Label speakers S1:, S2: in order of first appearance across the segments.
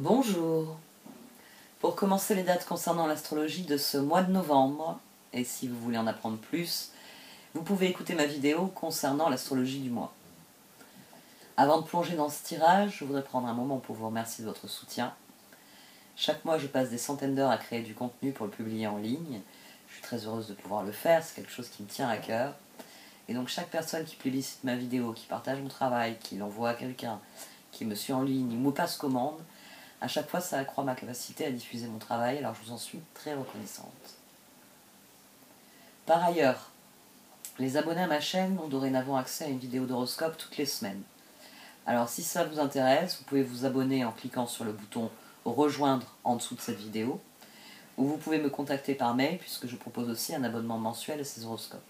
S1: Bonjour. Pour commencer les dates concernant l'astrologie de ce mois de novembre, et si vous voulez en apprendre plus, vous pouvez écouter ma vidéo concernant l'astrologie du mois. Avant de plonger dans ce tirage, je voudrais prendre un moment pour vous remercier de votre soutien. Chaque mois, je passe des centaines d'heures à créer du contenu pour le publier en ligne. Je suis très heureuse de pouvoir le faire, c'est quelque chose qui me tient à cœur. Et donc chaque personne qui plébiscite ma vidéo, qui partage mon travail, qui l'envoie à quelqu'un, qui me suit en ligne ou me passe commande, à chaque fois, ça accroît ma capacité à diffuser mon travail, alors je vous en suis très reconnaissante. Par ailleurs, les abonnés à ma chaîne ont dorénavant accès à une vidéo d'horoscope toutes les semaines. Alors si ça vous intéresse, vous pouvez vous abonner en cliquant sur le bouton « Rejoindre » en dessous de cette vidéo, ou vous pouvez me contacter par mail puisque je propose aussi un abonnement mensuel à ces horoscopes.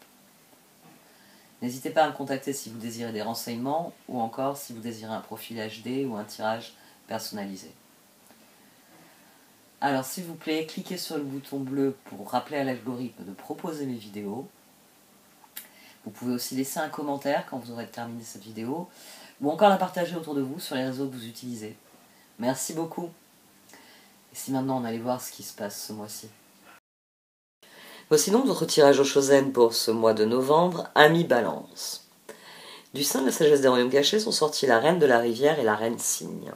S1: N'hésitez pas à me contacter si vous désirez des renseignements, ou encore si vous désirez un profil HD ou un tirage personnalisé. Alors s'il vous plaît, cliquez sur le bouton bleu pour rappeler à l'algorithme de proposer mes vidéos. Vous pouvez aussi laisser un commentaire quand vous aurez terminé cette vidéo, ou encore la partager autour de vous sur les réseaux que vous utilisez. Merci beaucoup. Et si maintenant on allait voir ce qui se passe ce mois-ci. Voici donc votre tirage au Chosen pour ce mois de novembre, Amis Balance. Du sein de la sagesse des royaumes cachés sont sortis la reine de la rivière et la reine cygne.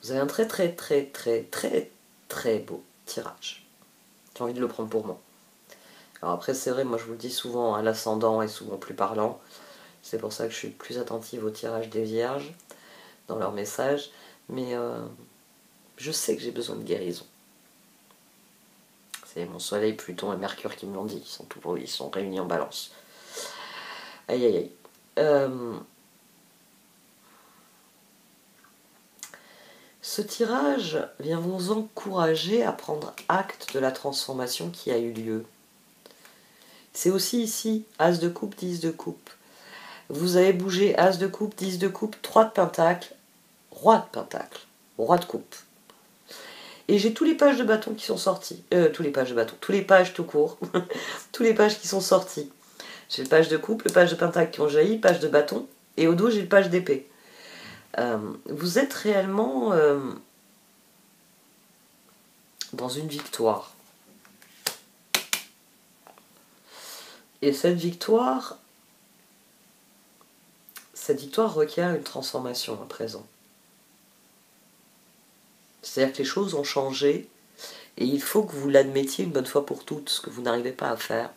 S1: Vous avez un très beau tirage. J'ai envie de le prendre pour moi. Alors après c'est vrai, moi je vous le dis souvent, hein, l'ascendant est souvent plus parlant. C'est pour ça que je suis plus attentive au tirage des vierges, dans leurs messages. Mais je sais que j'ai besoin de guérison. C'est mon soleil, Pluton et Mercure qui me l'ont dit. Ils sont réunis en balance. Aïe aïe aïe. Ce tirage vient vous encourager à prendre acte de la transformation qui a eu lieu. C'est aussi ici, As de coupe, 10 de coupe. Vous avez bougé As de coupe, 10 de coupe, 3 de pentacle, Roi de pentacle, Roi de coupe. Et j'ai tous les pages de bâton qui sont sortis. Tous les pages de bâton, tous les pages tout court. Tous les pages qui sont sortis. J'ai le page de coupe, le page de pentacle qui ont jailli, page de bâton. Et au dos, j'ai le page d'épée. Vous êtes réellement dans une victoire. Et cette victoire requiert une transformation à présent. C'est-à-dire que les choses ont changé et il faut que vous l'admettiez une bonne fois pour toutes, ce que vous n'arrivez pas à faire.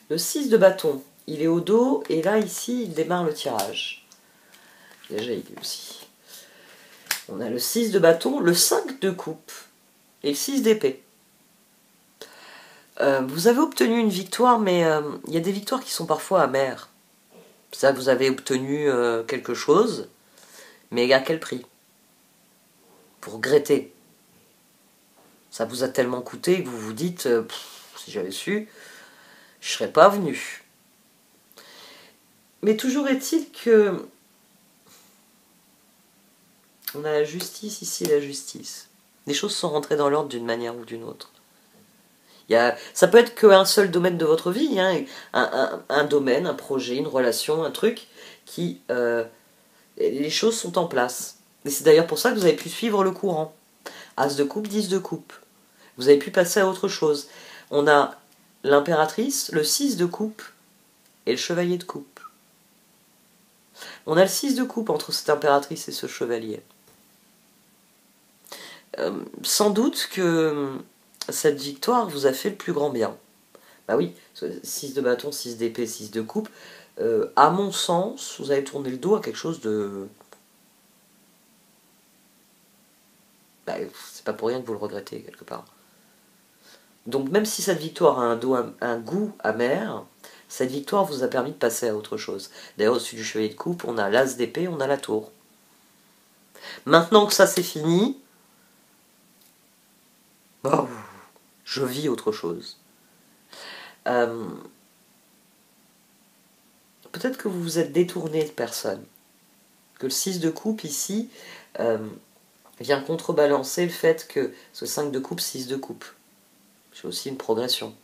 S1: Le 6 de bâton, il est au dos et là, ici, il démarre le tirage. Déjà, il est aussi. On a le 6 de bâton, le 5 de coupe et le 6 d'épée. Vous avez obtenu une victoire, mais il y a des victoires qui sont parfois amères. Ça, vous avez obtenu quelque chose, mais à quel prix? Vous regrettez. Ça vous a tellement coûté que vous vous dites, si j'avais su, je ne serais pas venu. Mais toujours est-il que on a la justice ici, la justice. Les choses sont rentrées dans l'ordre d'une manière ou d'une autre. Ça peut être qu'un seul domaine de votre vie, hein, un domaine, un projet, une relation, un truc, qui... les choses sont en place. Et c'est d'ailleurs pour ça que vous avez pu suivre le courant. As de coupe, 10 de coupe. Vous avez pu passer à autre chose. On a l'impératrice, le 6 de coupe et le chevalier de coupe. On a le 6 de coupe entre cette impératrice et ce chevalier. Sans doute que cette victoire vous a fait le plus grand bien. Bah oui, 6 de bâton, 6 d'épée, 6 de coupe. À mon sens, vous avez tourné le dos à quelque chose de... Bah, c'est pas pour rien que vous le regrettez, quelque part. Donc même si cette victoire a un goût amer, cette victoire vous a permis de passer à autre chose. D'ailleurs, au-dessus du chevalier de coupe, on a l'as d'épée, on a la tour. Maintenant que ça c'est fini, oh, je vis autre chose. Peut-être que vous vous êtes détourné de personne. Que le 6 de coupe ici vient contrebalancer le fait que ce 5 de coupe, 6 de coupe. J'ai aussi une progression.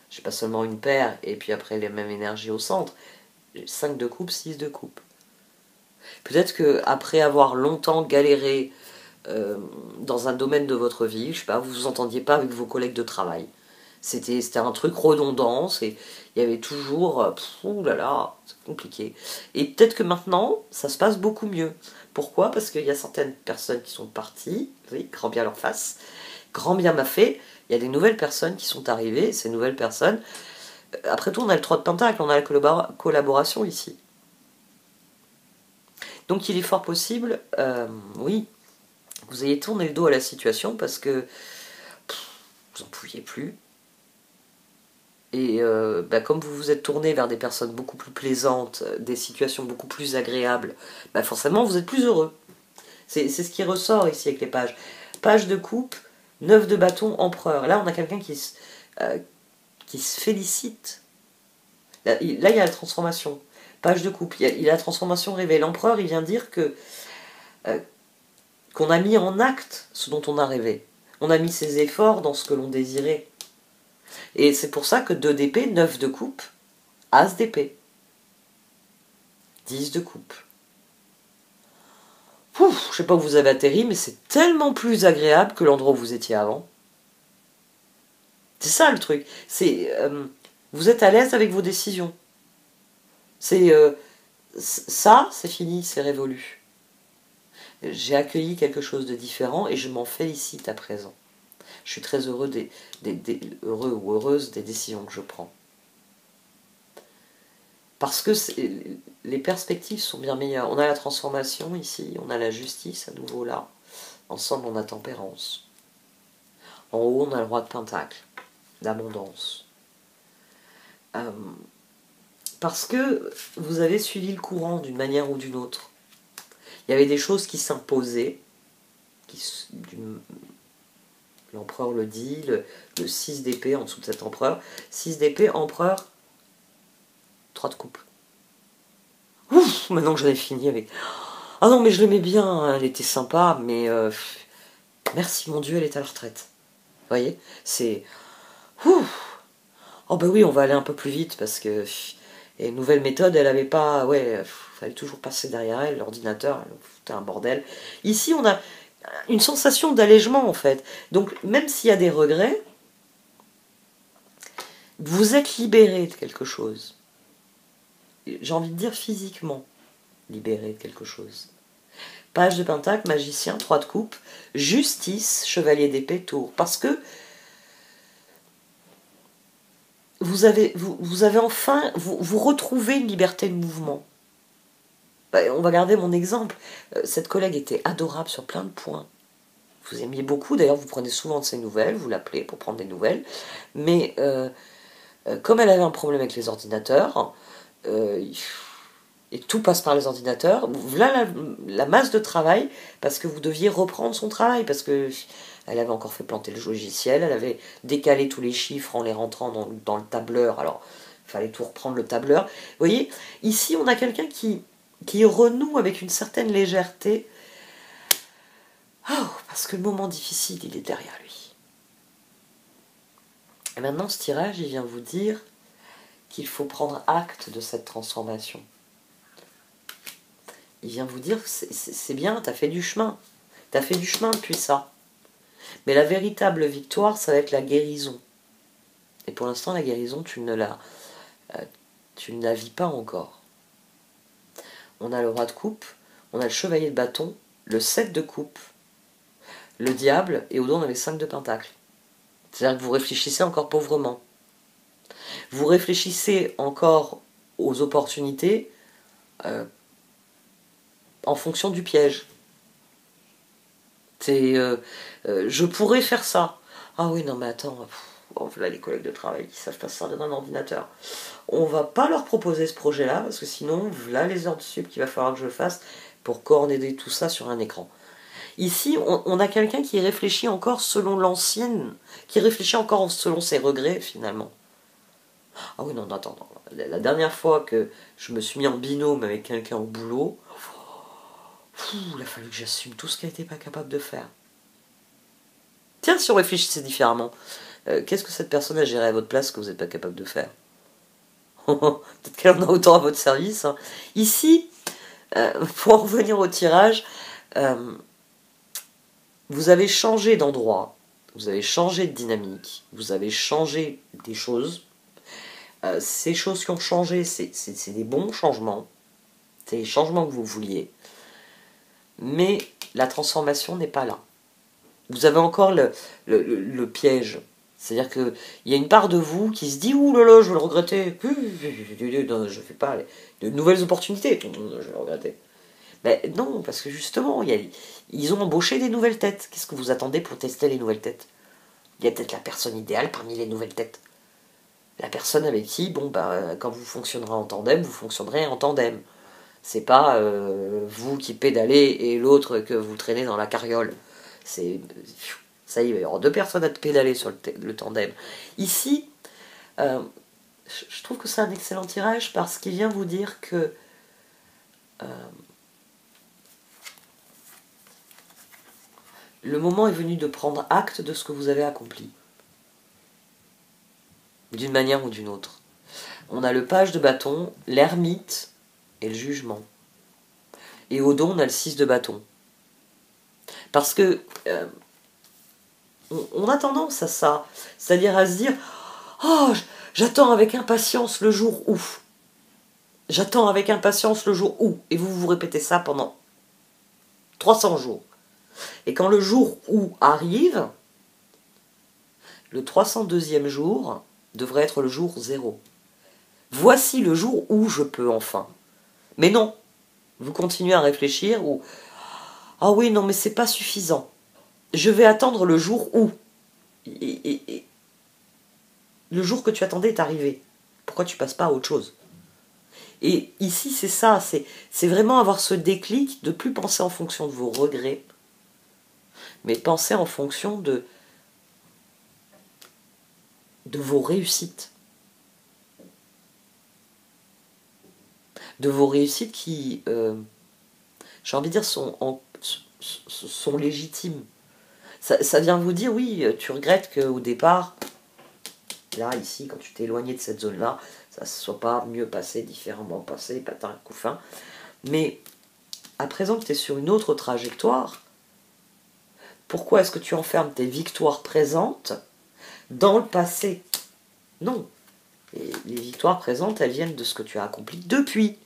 S1: J'ai pas seulement une paire et puis après les mêmes énergies au centre. J'ai 5 de coupe, 6 de coupe. Peut-être que après avoir longtemps galéré dans un domaine de votre vie, je sais pas, vous vous entendiez pas avec vos collègues de travail. C'était un truc redondant, il y avait toujours, ouh là là, c'est compliqué. Et peut-être que maintenant, ça se passe beaucoup mieux. Pourquoi? Parce qu'il y a certaines personnes qui sont parties, oui, grand bien leur face, grand bien m'a fait, il y a des nouvelles personnes qui sont arrivées, ces nouvelles personnes, après tout on a le 3 de pentacle, on a la collaboration ici. Donc il est fort possible, oui, vous ayez tourné le dos à la situation parce que vous n'en pouviez plus. Et comme vous vous êtes tourné vers des personnes beaucoup plus plaisantes, des situations beaucoup plus agréables, forcément vous êtes plus heureux. C'est ce qui ressort ici avec les pages. Page de coupe, 9 de bâton, empereur. Là on a quelqu'un qui se félicite. Là il y a la transformation. Page de coupe, il y a la transformation rêvée. L'empereur il vient dire que qu'on a mis en acte ce dont on a rêvé. On a mis ses efforts dans ce que l'on désirait. Et c'est pour ça que 2 d'épée, 9 de coupe, As d'épée, 10 de coupe. Ouf, je sais pas où vous avez atterri, mais c'est tellement plus agréable que l'endroit où vous étiez avant. C'est ça le truc. Vous êtes à l'aise avec vos décisions. Ça, c'est fini, c'est révolu. J'ai accueilli quelque chose de différent et je m'en félicite à présent. Je suis très heureux heureux ou heureuse des décisions que je prends. Parce que les perspectives sont bien meilleures. On a la transformation ici, on a la justice à nouveau là. Ensemble, on a tempérance. En haut, on a le roi de pentacle, l'abondance. Parce que vous avez suivi le courant d'une manière ou d'une autre. Il y avait des choses qui s'imposaient, l'empereur le dit, le 6 d'épée en dessous de cet empereur. 6 d'épée, empereur, 3 de coupe. Ouf, maintenant que j'en ai fini avec... Ah non, mais je l'aimais bien, hein, elle était sympa, mais... merci, mon Dieu, elle est à la retraite. Vous voyez? C'est... Ouf. Oh bah oui, on va aller un peu plus vite, parce que... Et une nouvelle méthode, elle avait pas... Ouais, fallait toujours passer derrière elle, l'ordinateur, c'était un bordel. Ici, on a une sensation d'allègement, en fait. Donc, même s'il y a des regrets, vous êtes libéré de quelque chose. J'ai envie de dire physiquement libéré de quelque chose. Page de pentacle, magicien, 3 de coupe, justice, chevalier d'épée, tour. Parce que vous avez enfin, vous retrouvez une liberté de mouvement. On va garder mon exemple. Cette collègue était adorable sur plein de points. Vous aimiez beaucoup, d'ailleurs vous prenez souvent de ses nouvelles, vous l'appelez pour prendre des nouvelles. Mais comme elle avait un problème avec les ordinateurs, et tout passe par les ordinateurs, voilà la masse de travail, parce que vous deviez reprendre son travail, parce que elle avait encore fait planter le logiciel, elle avait décalé tous les chiffres en les rentrant dans le tableur, alors il fallait tout reprendre le tableur. Vous voyez, ici on a quelqu'un qui renoue avec une certaine légèreté, parce que le moment difficile, il est derrière lui. Et maintenant, ce tirage, il vient vous dire qu'il faut prendre acte de cette transformation. Il vient vous dire que c'est bien, t'as fait du chemin. T'as fait du chemin depuis ça. Mais la véritable victoire, ça va être la guérison. Et pour l'instant, la guérison, tu ne la vis pas encore. On a le roi de coupe, on a le chevalier de bâton, le 7 de coupe, le diable, et au dos, on a les 5 de pentacle. C'est-à-dire que vous réfléchissez encore pauvrement. Vous réfléchissez encore aux opportunités en fonction du piège. Je pourrais faire ça. Ah oui, non mais attends, voilà les collègues de travail qui savent pas se servir d'un ordinateur. On va pas leur proposer ce projet-là, parce que sinon, voilà les heures de sup qu'il va falloir que je fasse pour coordonner tout ça sur un écran. Ici, on a quelqu'un qui réfléchit encore selon l'ancienne, qui réfléchit encore selon ses regrets, finalement. Ah oui, non, attends, la dernière fois que je me suis mis en binôme avec quelqu'un au boulot, il a fallu que j'assume tout ce qu'elle n'était pas capable de faire. Tiens, si on réfléchissait différemment, qu'est-ce que cette personne a géré à votre place que vous n'êtes pas capable de faire? Peut-être qu'elle en a autant à votre service. Hein. Ici,
S2: Pour en revenir au tirage, vous avez changé d'endroit, vous avez changé de dynamique, vous avez changé des choses. Ces choses qui ont changé, c'est des bons changements, c'est les changements que vous vouliez, mais la transformation n'est pas là. Vous avez encore le piège. C'est-à-dire qu'il y a une part de vous qui se dit « Ouh là là, je vais le regretter. Je fais pas de nouvelles opportunités. Je vais le regretter. » Ben non, parce que justement, ils ont embauché des nouvelles têtes. Qu'est-ce que vous attendez pour tester les nouvelles têtes? Il y a peut-être la personne idéale parmi les nouvelles têtes. La personne avec qui, bon, ben, quand vous fonctionnerez en tandem, vous fonctionnerez en tandem. C'est pas vous qui pédalez et l'autre que vous traînez dans la carriole. C'est... Ça y est, il va y avoir deux personnes à te pédaler sur le tandem. Ici, je trouve que c'est un excellent tirage parce qu'il vient vous dire que le moment est venu de prendre acte de ce que vous avez accompli. D'une manière ou d'une autre. On a le page de bâton, l'ermite et le jugement. Et au dos, on a le 6 de bâton. Parce que on a tendance à ça, c'est-à-dire à se dire « Oh, j'attends avec impatience le jour où. J'attends avec impatience le jour où. » Et vous vous répétez ça pendant 300 jours. Et quand le jour où arrive, le 302e jour devrait être le jour 0. Voici le jour où je peux enfin. Mais non, vous continuez à réfléchir ou « Ah oui, non, mais c'est pas suffisant. Je vais attendre le jour où. » Et le jour que tu attendais est arrivé. Pourquoi tu passes pas à autre chose? Et ici, c'est ça, c'est vraiment avoir ce déclic de plus penser en fonction de vos regrets, mais penser en fonction de vos réussites. De vos réussites qui, j'ai envie de dire, sont légitimes. Ça vient vous dire, oui, tu regrettes qu'au départ, là, ici, quand tu t'es éloigné de cette zone-là, ça ne soit pas mieux passé, différemment passé, patin, coup fin. Mais à présent que tu es sur une autre trajectoire, pourquoi est-ce que tu enfermes tes victoires présentes dans le passé? Non. Et les victoires présentes, elles viennent de ce que tu as accompli depuis.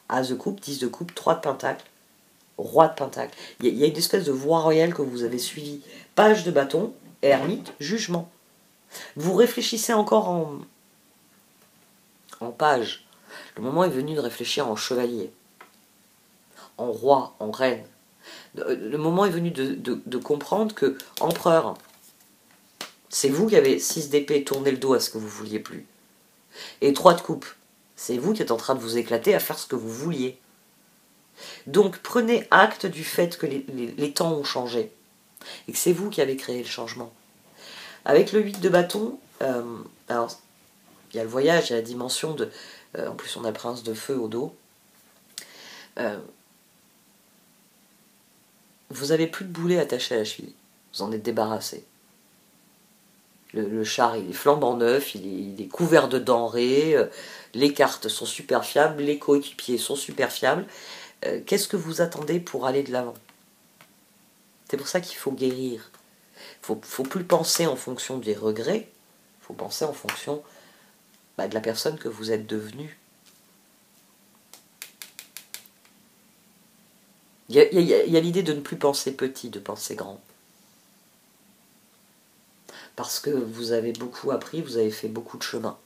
S2: As de coupe, 10 de coupe, 3 de pentacle, roi de pentacle. Il y a une espèce de voie royale que vous avez suivie. Page de bâton, ermite, jugement. Vous réfléchissez encore en page. Le moment est venu de réfléchir en chevalier, en roi, en reine. Le moment est venu de comprendre que empereur, c'est vous qui avez 6 d'épée, tournez le dos à ce que vous vouliez plus. Et 3 de coupe, c'est vous qui êtes en train de vous éclater à faire ce que vous vouliez. Donc prenez acte du fait que les temps ont changé et que c'est vous qui avez créé le changement. Avec le 8 de bâton, alors il y a le voyage, il y a la dimension de... en plus on a le prince de feu au dos. Vous avez plus de boulet attaché à la cheville. Vous en êtes débarrassé. Le char, il est flambant neuf, il est couvert de denrées, les cartes sont super fiables, les coéquipiers sont super fiables. Qu'est-ce que vous attendez pour aller de l'avant? C'est pour ça qu'il faut guérir. Il ne faut plus penser en fonction des regrets, il faut penser en fonction de la personne que vous êtes devenue. Il y a l'idée de ne plus penser petit, de penser grand. Parce que vous avez beaucoup appris, vous avez fait beaucoup de chemin.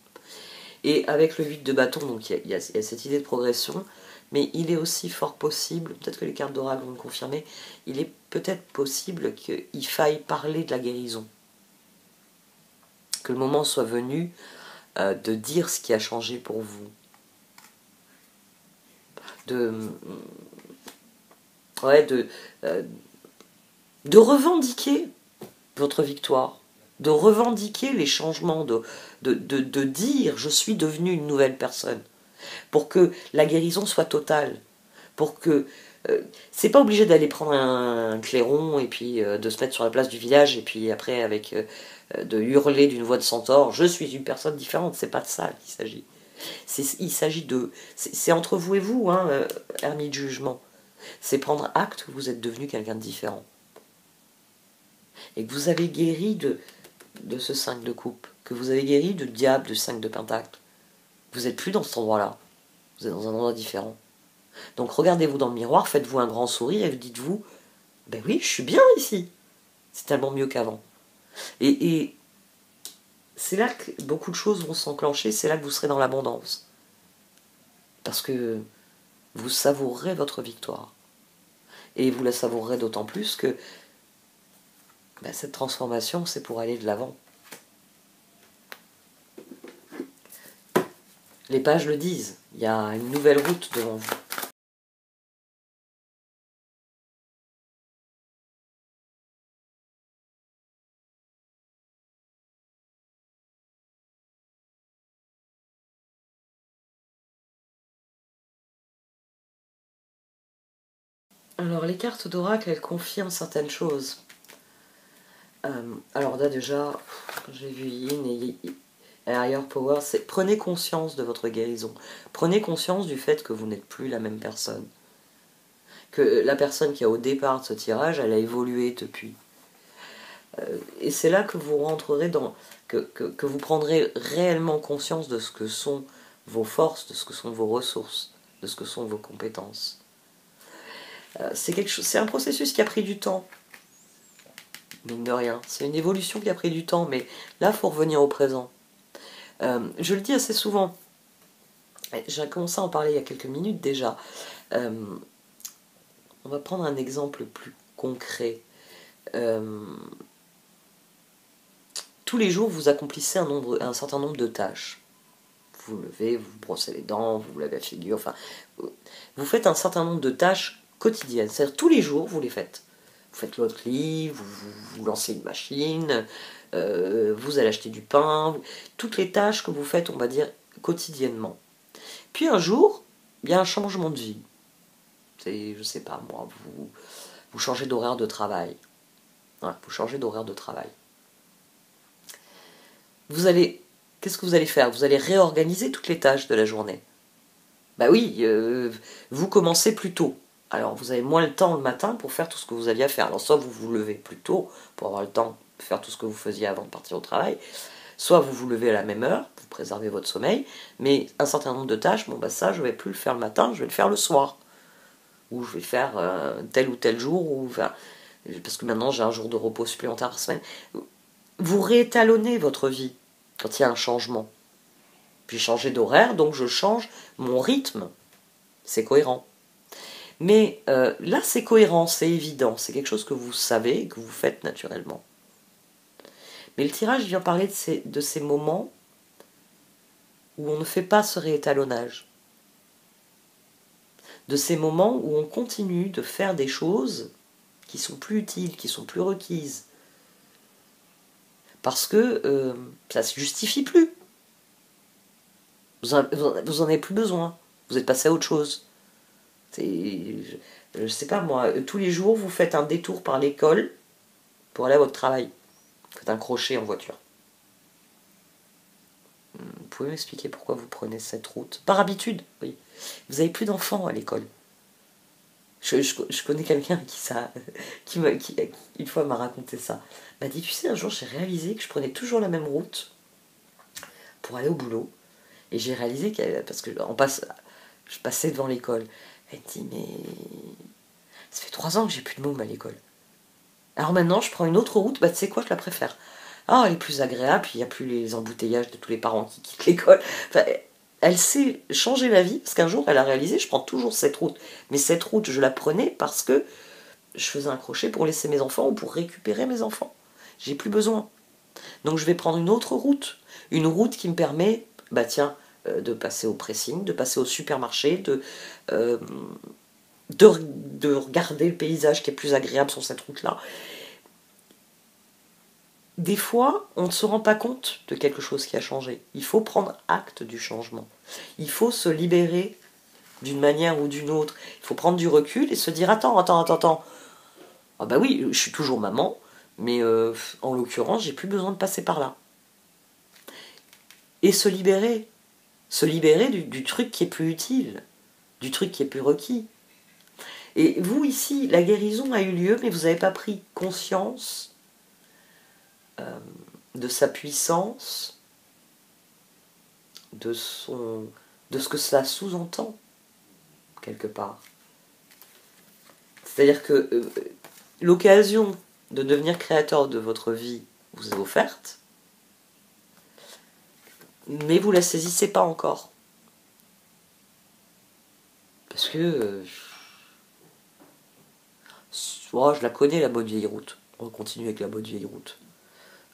S2: Et avec le 8 de bâton, donc il y a cette idée de progression, mais il est aussi fort possible, peut-être que les cartes d'oracle vont le confirmer, il est peut-être possible qu'il faille parler de la guérison. Que le moment soit venu de dire ce qui a changé pour vous. De revendiquer votre victoire. De revendiquer les changements, de dire « je suis devenu une nouvelle personne », pour que la guérison soit totale, pour que... c'est pas obligé d'aller prendre un clairon et puis de se mettre sur la place du village et puis après de hurler d'une voix de centaure « je suis une personne différente », c'est pas de ça qu'il s'agit. Il s'agit de... C'est entre vous et vous, hein, ermite de jugement. C'est prendre acte que vous êtes devenu quelqu'un de différent. Et que vous avez guéri de ce 5 de coupe, que vous avez guéri du diable, du 5 de pentacle. Vous n'êtes plus dans cet endroit-là. Vous êtes dans un endroit différent. Donc regardez-vous dans le miroir, faites-vous un grand sourire et dites-vous, ben oui, je suis bien ici. C'est tellement mieux qu'avant. Et c'est là que beaucoup de choses vont s'enclencher, c'est là que vous serez dans l'abondance. Parce que vous savourerez votre victoire. Et vous la savourerez d'autant plus que ben, cette transformation, c'est pour aller de l'avant. Les pages le disent, il y a une nouvelle route devant vous. Alors les cartes d'oracle, elles confirment certaines choses. Alors là déjà, j'ai vu Yin et Higher Power, c'est prenez conscience de votre guérison. Prenez conscience du fait que vous n'êtes plus la même personne. Que la personne qui a au départ de ce tirage, elle a évolué depuis. Et c'est là que vous rentrerez dans... que vous prendrez réellement conscience de ce que sont vos forces, de ce que sont vos ressources, de ce que sont vos compétences. C'est un processus qui a pris du temps. Mine de rien. C'est une évolution qui a pris du temps, mais là, il faut revenir au présent. Je le dis assez souvent. J'ai commencé à en parler il y a quelques minutes déjà. On va prendre un exemple plus concret. Tous les jours, vous accomplissez un certain nombre de tâches. Vous vous levez, vous brossez les dents, vous vous lavez la figure, enfin... Vous faites un certain nombre de tâches quotidiennes. C'est-à-dire tous les jours, vous les faites. Vous faites votre lit, vous lancez une machine, vous allez acheter du pain, toutes les tâches que vous faites, on va dire, quotidiennement. Puis un jour, il y a un changement de vie. Je sais pas moi, vous changez d'horaire de travail. Voilà, vous changez d'horaire de travail. Qu'est-ce que vous allez faire? Vous allez réorganiser toutes les tâches de la journée. Bah oui, vous commencez plus tôt. Alors vous avez moins le temps le matin pour faire tout ce que vous aviez à faire. Alors soit vous vous levez plus tôt pour avoir le temps de faire tout ce que vous faisiez avant de partir au travail, soit vous vous levez à la même heure, vous préservez votre sommeil, mais un certain nombre de tâches, bon bah ça je vais plus le faire le matin, je vais le faire le soir. Ou je vais faire tel ou tel jour, parce que maintenant j'ai un jour de repos supplémentaire par semaine. Vous réétalonnez votre vie quand il y a un changement. Puis changer d'horaire, donc je change mon rythme. C'est cohérent. Mais là, c'est cohérent, c'est évident. C'est quelque chose que vous savez et que vous faites naturellement. Mais le tirage vient parler de ces moments où on ne fait pas ce réétalonnage. De ces moments où on continue de faire des choses qui sont plus utiles, qui sont plus requises. Parce que ça ne se justifie plus. Vous en avez plus besoin. Vous êtes passé à autre chose. Je sais pas moi, tous les jours vous faites un détour par l'école pour aller à votre travail. Vous faites un crochet en voiture. Vous pouvez m'expliquer pourquoi vous prenez cette route? Par habitude, oui. Vous n'avez plus d'enfants à l'école. Je connais quelqu'un qui une fois m'a raconté ça. M'a dit, tu sais, un jour j'ai réalisé que je prenais toujours la même route pour aller au boulot. Et j'ai réalisé parce que je passais devant l'école. Elle dit, mais ça fait 3 ans que j'ai plus de môme à l'école. Alors maintenant, je prends une autre route, bah tu sais quoi, je la préfère. Ah, elle est plus agréable, puis il n'y a plus les embouteillages de tous les parents qui quittent l'école. Enfin, elle sait changer ma vie, parce qu'un jour, elle a réalisé, je prends toujours cette route. Mais cette route, je la prenais parce que je faisais un crochet pour laisser mes enfants ou pour récupérer mes enfants. J'ai plus besoin. Donc je vais prendre une autre route. Une route qui me permet, bah tiens, de passer au pressing, de passer au supermarché, de regarder le paysage qui est plus agréable sur cette route-là. Des fois, on ne se rend pas compte de quelque chose qui a changé. Il faut prendre acte du changement. Il faut se libérer d'une manière ou d'une autre. Il faut prendre du recul et se dire, attends. Ah bah oui, je suis toujours maman, mais en l'occurrence, j'ai plus besoin de passer par là. Et se libérer. Se libérer du truc qui est plus utile, du truc qui est plus requis. Et vous, ici, la guérison a eu lieu, mais vous n'avez pas pris conscience de sa puissance, de ce que cela sous-entend, quelque part. C'est-à-dire que l'occasion de devenir créateur de votre vie vous est offerte, mais vous ne la saisissez pas encore. Parce que... je la connais, la bonne vieille route. On continue avec la bonne vieille route.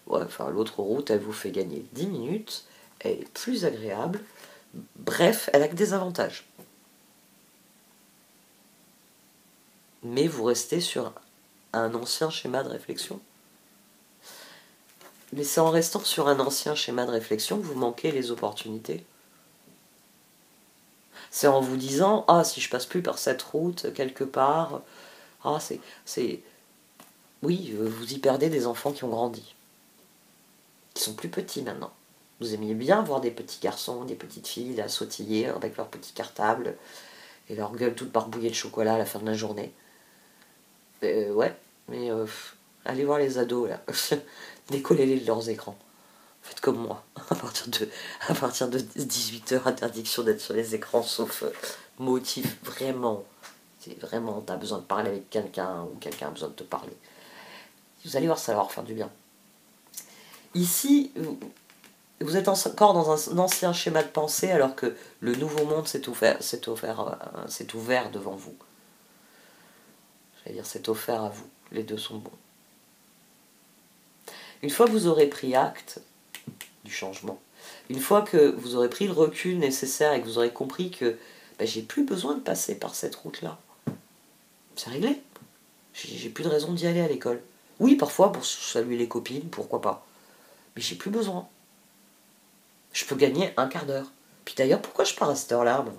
S2: Ouais, enfin, l'autre route, elle vous fait gagner 10 minutes, elle est plus agréable. Bref, elle a que des avantages. Mais vous restez sur un ancien schéma de réflexion. Mais c'est en restant sur un ancien schéma de réflexion que vous manquez les opportunités. C'est en vous disant, ah, si je passe plus par cette route, quelque part, ah, c'est... Oui, vous y perdez des enfants qui ont grandi. Qui sont plus petits maintenant. Vous aimiez bien voir des petits garçons, des petites filles, là, sautiller avec leur petit cartable et leur gueule toute barbouillée de chocolat à la fin de la journée. Ouais, mais allez voir les ados, là. Décollez-les de leurs écrans. Faites comme moi. À partir de 18h, interdiction d'être sur les écrans, sauf motif vraiment. C'est vraiment, t'as besoin de parler avec quelqu'un ou quelqu'un a besoin de te parler. Vous allez voir, ça va leur faire du bien. Ici, vous êtes encore dans un ancien schéma de pensée alors que le nouveau monde s'est ouvert devant vous. J'allais dire, c'est offert à vous. Les deux sont bons. Une fois que vous aurez pris acte du changement, une fois que vous aurez pris le recul nécessaire et que vous aurez compris que j'ai plus besoin de passer par cette route-là, c'est réglé. J'ai plus de raison d'y aller à l'école. Oui, parfois pour saluer les copines, pourquoi pas. Mais j'ai plus besoin. Je peux gagner un quart d'heure. Puis d'ailleurs, pourquoi je pars à cette heure-là, moi?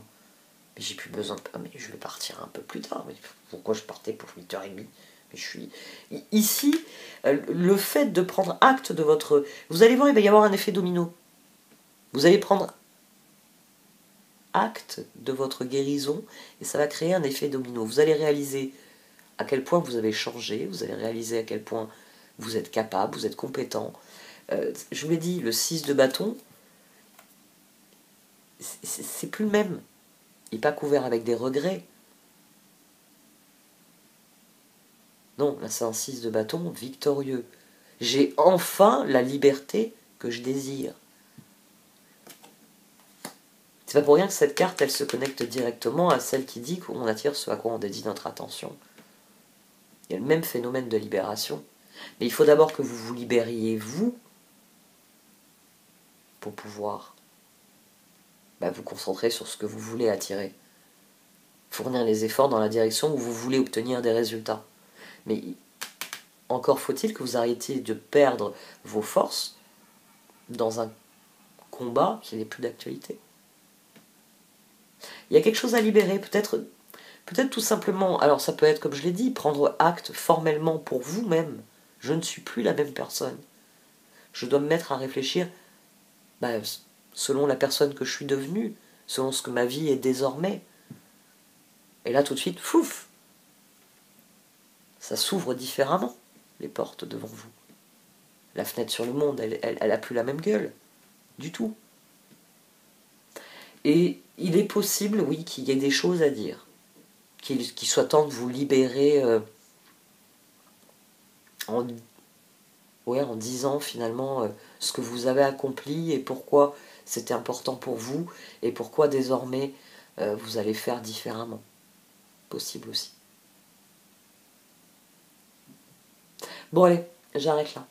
S2: Mais j'ai plus besoin de... mais je vais partir un peu plus tard. Mais pourquoi je partais pour 8h30? Mais je suis... Ici, le fait de prendre acte de votre... Vous allez voir, il va y avoir un effet domino. Vous allez prendre acte de votre guérison et ça va créer un effet domino. Vous allez réaliser à quel point vous avez changé, vous allez réaliser à quel point vous êtes capable, vous êtes compétent. Je vous l'ai dit, le 6 de bâton, c'est plus le même. Il n'est pas couvert avec des regrets. Non, là c'est un 6 de bâton victorieux. J'ai enfin la liberté que je désire. C'est pas pour rien que cette carte, elle se connecte directement à celle qui dit qu'on attire ce à quoi on dédie notre attention. Il y a le même phénomène de libération. Mais il faut d'abord que vous vous libériez, vous, pour pouvoir vous concentrer sur ce que vous voulez attirer. Fournir les efforts dans la direction où vous voulez obtenir des résultats. Mais encore faut-il que vous arrêtiez de perdre vos forces dans un combat qui n'est plus d'actualité. Il y a quelque chose à libérer, peut-être tout simplement, alors ça peut être comme je l'ai dit, prendre acte formellement pour vous-même. Je ne suis plus la même personne. Je dois me mettre à réfléchir selon la personne que je suis devenue, selon ce que ma vie est désormais. Et là tout de suite, fouf, ça s'ouvre différemment, les portes devant vous. La fenêtre sur le monde, elle a plus la même gueule, du tout. Et il est possible, oui, qu'il y ait des choses à dire, qu'il soit temps de vous libérer en disant finalement ce que vous avez accompli et pourquoi c'était important pour vous et pourquoi désormais vous allez faire différemment. Possible aussi. Bon allez, j'arrête là.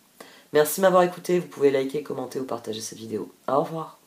S2: Merci de m'avoir écouté, vous pouvez liker, commenter ou partager cette vidéo. Au revoir.